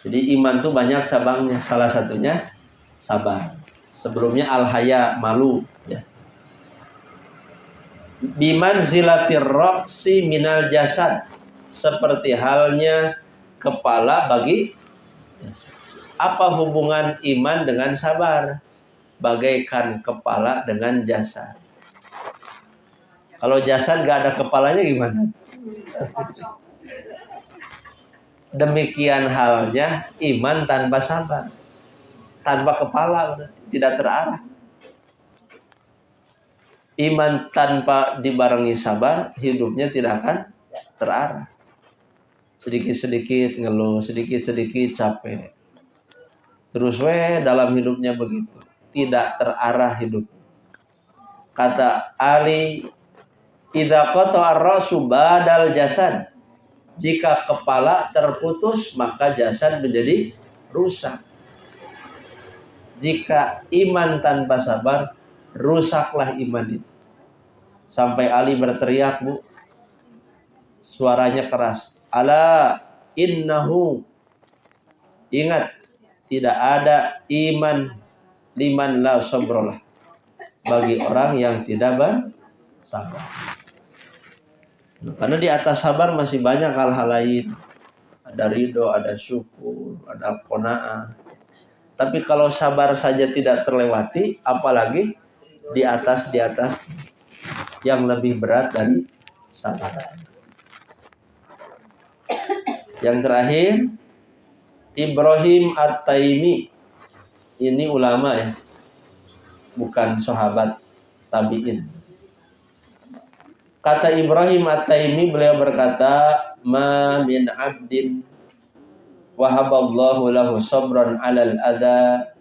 Jadi iman itu banyak cabangnya, salah satunya sabar. Sebelumnya al-haya, malu ya. Bimanzilatir ra'si minal jasad, seperti halnya kepala bagi jasad. Apa hubungan iman dengan sabar? Bagaikan kepala dengan jasad. Kalau jasad gak ada kepalanya gimana? Demikian halnya iman tanpa sabar, tanpa kepala, tidak terarah. Iman tanpa dibarengi sabar, hidupnya tidak akan terarah. Sedikit-sedikit ngeluh, sedikit-sedikit capek. Terus dalam hidupnya begitu, tidak terarah hidup. Kata Ali, idza qata'a ar-ra'su badal jasad. Jika kepala terputus, maka jasad menjadi rusak. Jika iman tanpa sabar, rusaklah iman itu. Sampai Ali berteriak, Bu. Suaranya keras. Ala innahu. Ingat, tidak ada iman liman la sabralah. Bagi orang yang tidak bersabar. Karena di atas sabar masih banyak hal-hal lain. Ada ridho, ada syukur, ada qanaah. Tapi kalau sabar saja tidak terlewati, apalagi di atas yang lebih berat dari sabar. Yang terakhir, Ibrahim At-Taimi. Ini ulama ya, bukan sahabat tabi'in. Kata Ibrahim At-Taimi, beliau berkata, "Ma min 'abdin wahaballahu lahu sabran 'alal adza,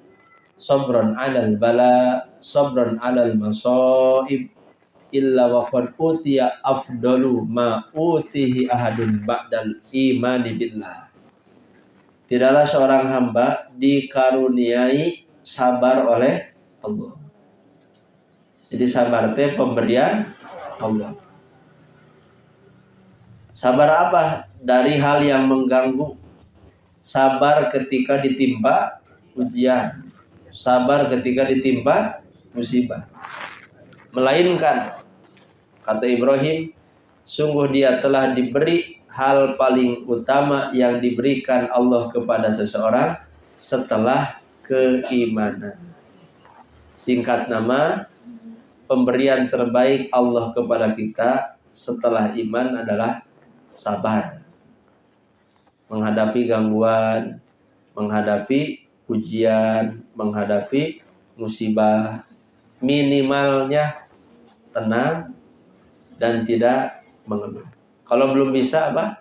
sabran 'alal bala, sabran 'alal masaib, illa wa qad utiya afdalu ma utihi ahadun ba'dal imani billah." Tidaklah seorang hamba dikaruniai sabar oleh Allah. Jadi sabar itu pemberian Allah. Sabar apa? Dari hal yang mengganggu. Sabar ketika ditimpa ujian. Sabar ketika ditimpa musibah. Melainkan, kata Ibrahim, sungguh dia telah diberi hal paling utama yang diberikan Allah kepada seseorang setelah keimanan. Singkat nama, pemberian terbaik Allah kepada kita setelah iman adalah sabar. Menghadapi gangguan, menghadapi ujian, menghadapi musibah, minimalnya tenang dan tidak mengeluh. Kalau belum bisa apa?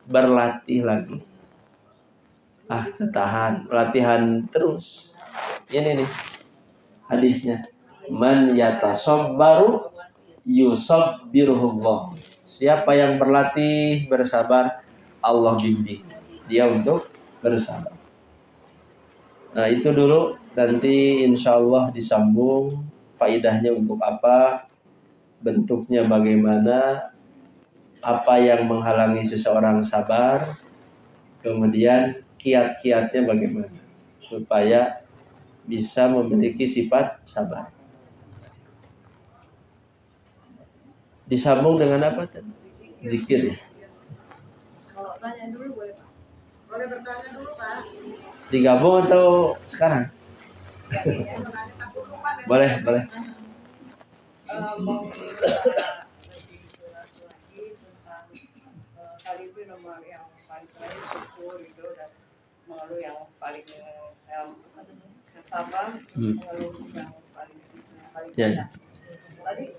Berlatih lagi. Tahan, latihan terus. Ini nih hadisnya. Man yatasabbaru yusabbiruhullah. Siapa yang berlatih bersabar, Allah bimbing dia untuk bersabar. Nah, itu dulu. Nanti insya Allah disambung faidahnya untuk apa, bentuknya bagaimana, apa yang menghalangi seseorang sabar, kemudian kiat-kiatnya bagaimana supaya bisa memiliki sifat sabar. Disambung dengan apa tadi? Zikir ya. Kalau tanya dulu boleh Pak? Boleh bertanya dulu Pak? Digabung atau sekarang? Boleh, boleh. Mau lebih jelas lagi tentang tadi itu nomor yang paling terakhir syukur itu dan mengeluh yang paling sabar, mengeluh yang paling Ya. Tadi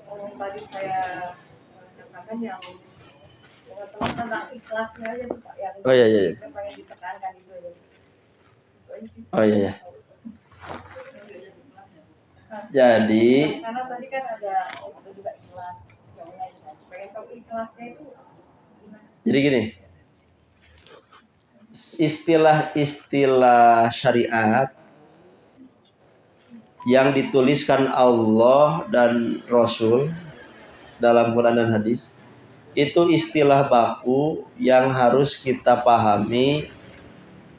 saya katakan yang tentang ikhlasnya aja tuh Pak, yang iya. yang ditekankan itu aja. Oh iya. Jadi karena tadi kan ada juga ikhlas yang lain kan. Pengen tahu ikhlasnya itu gimana? Jadi gini. Istilah syariat yang dituliskan Allah dan Rasul dalam Quran dan hadis itu istilah baku yang harus kita pahami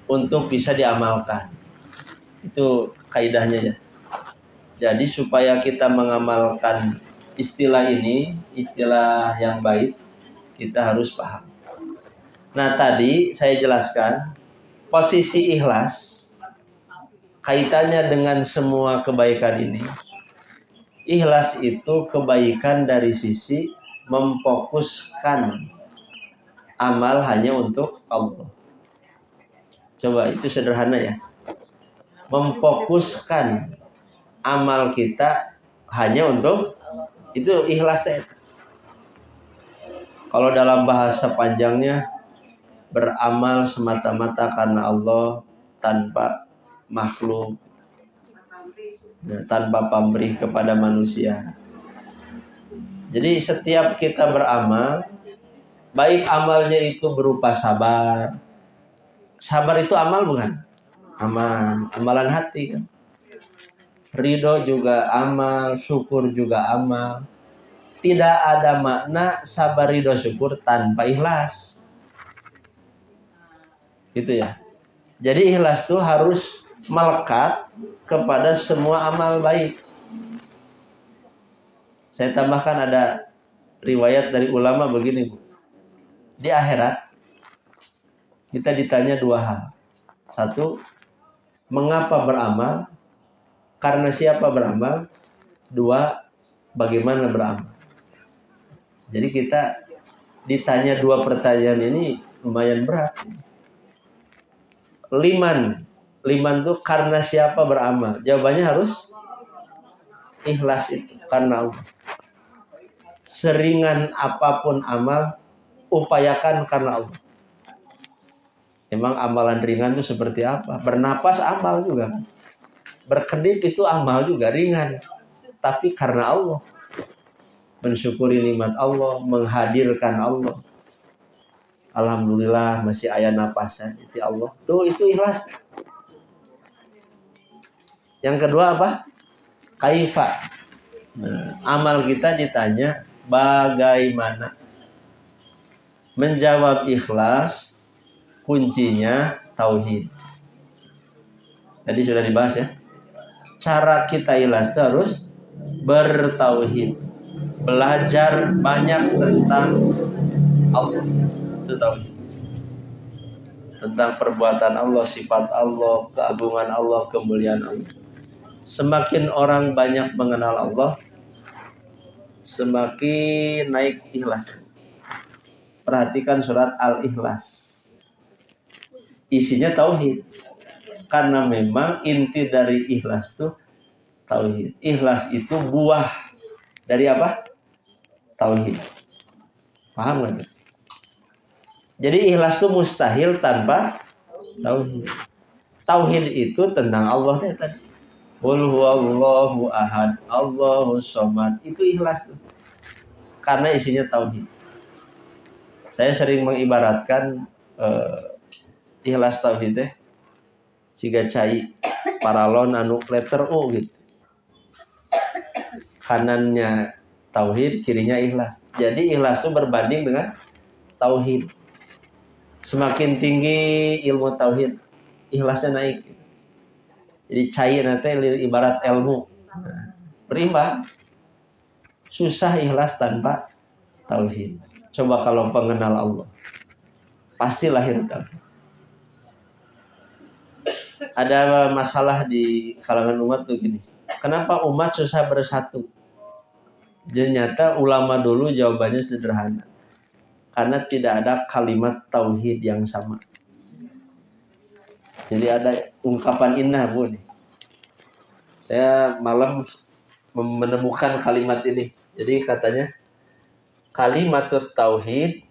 untuk bisa diamalkan. Itu kaidahnya ya. Jadi supaya kita mengamalkan istilah ini, istilah yang baik, kita harus paham. Nah, tadi saya jelaskan posisi ikhlas kaitannya dengan semua kebaikan ini. Ikhlas itu kebaikan dari sisi memfokuskan amal hanya untuk Allah. Coba, itu sederhana ya. Memfokuskan amal kita hanya untuk itu ikhlasnya. Kalau dalam bahasa panjangnya, beramal semata-mata karena Allah tanpa makhluk, tanpa pamrih kepada manusia. Jadi setiap kita beramal, baik amalnya itu berupa sabar. Sabar itu amal bukan? Amal, amalan hati kan. Ridho juga amal, syukur juga amal. Tidak ada makna sabar, ridho, syukur tanpa ikhlas. Gitu ya. Jadi ikhlas itu harus melekat kepada semua amal baik. Saya tambahkan ada riwayat dari ulama begini, Bu. Di akhirat kita ditanya dua hal. Satu, mengapa beramal? Karena siapa beramal? Dua, bagaimana beramal? Jadi kita ditanya dua pertanyaan ini lumayan berat. Liman itu karena siapa beramal? Jawabannya harus ikhlas itu karena Allah. seringan apapun amal, upayakan karena Allah. Emang amalan ringan itu seperti apa? Bernapas amal juga kan. Berkedip itu amal juga ringan. Tapi karena Allah. Mensyukuri nikmat Allah, menghadirkan Allah. Alhamdulillah masih aya napasan itu Allah. Tuh itu ikhlas. Yang kedua apa? Kaifa. Nah, amal kita ditanya bagaimana. Menjawab ikhlas kuncinya tauhid. Tadi sudah dibahas ya. Cara kita ikhlas terus bertauhid. Belajar banyak tentang Allah. Itu tauhid. Tentang perbuatan Allah, sifat Allah, keagungan Allah, kemuliaan Allah. Semakin orang banyak mengenal Allah, semakin naik ikhlas. Perhatikan surat Al-Ikhlas. Isinya tauhid. Karena memang inti dari ikhlas itu tauhid. Ikhlas itu buah dari apa? Tauhid. Paham nggak? Jadi ikhlas itu mustahil tanpa tauhid. Tauhid itu tentang Allah tadi. Qul huwallahu ahad, Allahus somad. Itu ikhlas tuh. Karena isinya tauhid. Saya sering mengibaratkan ikhlas tauhid teh siga cai paralon anu letter U gitu. Kanannya tauhid, kirinya ikhlas. Jadi ikhlas itu berbanding dengan tauhid. Semakin tinggi ilmu tauhid, ikhlasnya naik. Jadi cair nanti ibarat ilmu. Nah, berimbang. Susah ikhlas tanpa tauhid. Coba kalau pengenal Allah, pasti lahir tauhid. Ada masalah di kalangan umat tuh gini. Kenapa umat susah bersatu? Ternyata ulama dulu jawabannya sederhana. Karena tidak ada kalimat tauhid yang sama. Jadi ada ungkapan indah Bu nih. Saya malam menemukan kalimat ini. Jadi katanya kalimatut tauhid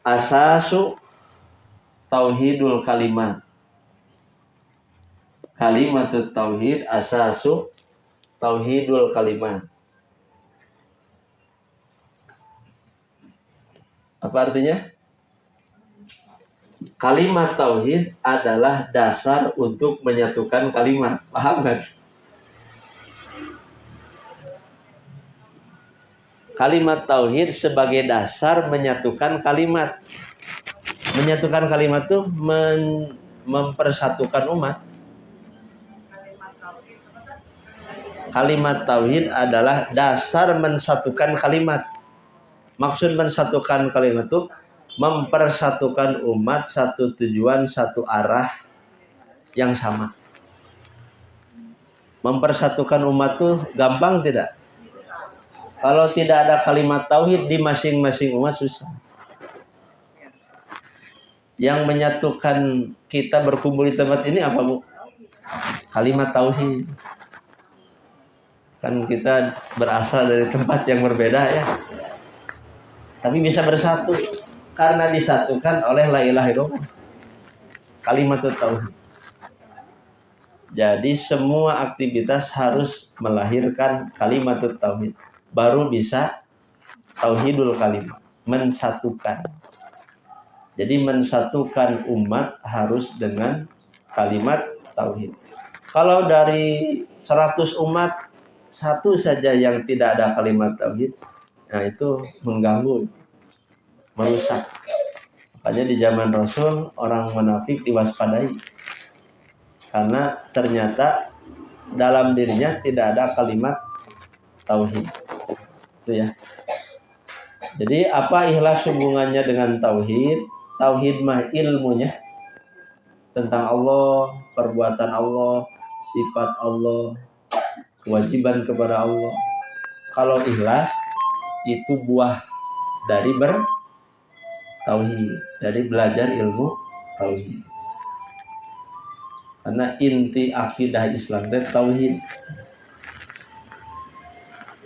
asasu tauhidul kalimat. Kalimatut tauhid asasu tauhidul kalimat. Apa artinya? Kalimat tauhid adalah dasar untuk menyatukan kalimat. Paham kan? Kalimat tauhid sebagai dasar menyatukan kalimat. Menyatukan kalimat itu mempersatukan umat. Kalimat tauhid adalah dasar mensatukan kalimat. Maksud mensatukan kalimat itu mempersatukan umat satu tujuan, satu arah yang sama. Mempersatukan umat itu gampang tidak? Kalau tidak ada kalimat tauhid di masing-masing umat susah. Yang menyatukan kita berkumpul di tempat ini apa Bu? Kalimat tauhid. Kan kita berasal dari tempat yang berbeda ya. Tapi bisa bersatu karena disatukan oleh la ilaha illallah. Kalimat tauhid. Jadi semua aktivitas harus melahirkan kalimat tauhid. Baru bisa tauhidul kalimat, mensatukan. Jadi mensatukan umat harus dengan kalimat tauhid. Kalau dari 100 umat satu saja yang tidak ada kalimat tauhid, nah itu mengganggu, merusak. Makanya di zaman Rasul orang munafik diwaspadai karena ternyata dalam dirinya tidak ada kalimat tauhid. Itu ya. Jadi apa ikhlas hubungannya dengan tauhid? Tauhid mah ilmunya tentang Allah, perbuatan Allah, sifat Allah, kewajiban kepada Allah. Kalau ikhlas itu buah dari bertauhid, dari belajar ilmu tauhid. Karena inti akidah Islam itu tauhid.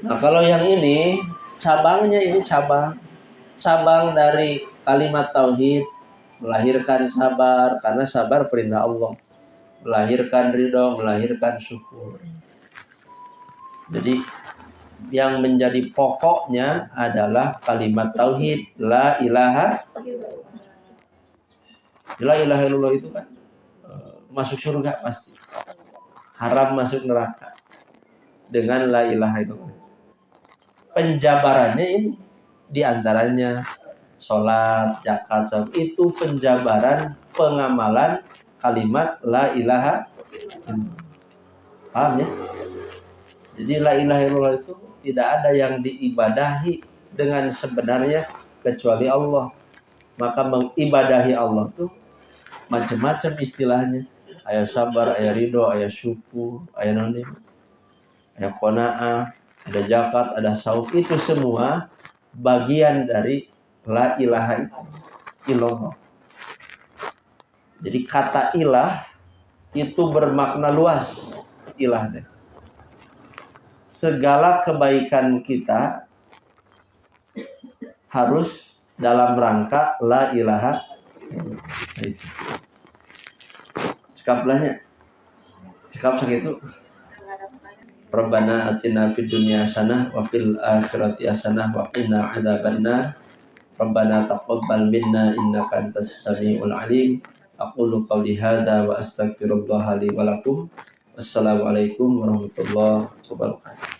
Nah, kalau yang ini cabangnya, ini cabang dari kalimat tauhid, melahirkan sabar, karena sabar perintah Allah, melahirkan ridho, melahirkan syukur. Jadi yang menjadi pokoknya adalah kalimat tauhid, la ilaha illallah. Itu kan masuk surga pasti, haram masuk neraka dengan la ilaha illallah. Penjabarannya ini diantaranya sholat, zakat, saum, itu penjabaran pengamalan kalimat la ilaha illallah. Paham ya? Jadi la ilaha illallah itu tidak ada yang diibadahi dengan sebenarnya kecuali Allah. Maka mengibadahi Allah itu macam-macam istilahnya. Aya sabar, aya ridho, aya syukur, aya nonim, aya qanaah, ada zakat, ada saum, itu semua bagian dari la ilaha illallah. Jadi kata ilah itu bermakna luas. Ilahnya segala kebaikan kita harus dalam rangka la ilaha illallah. Cekap segitu. Rabbana atina fid dunya hasanah wa fil akhirati hasanah wa qina adzabannar. Rabbana taqabbal minna innaka antas samiul alim. Aqulu qawli hadza wa astaghfirullah li wa lakum. Wassalamualaikum warahmatullahi wabarakatuh.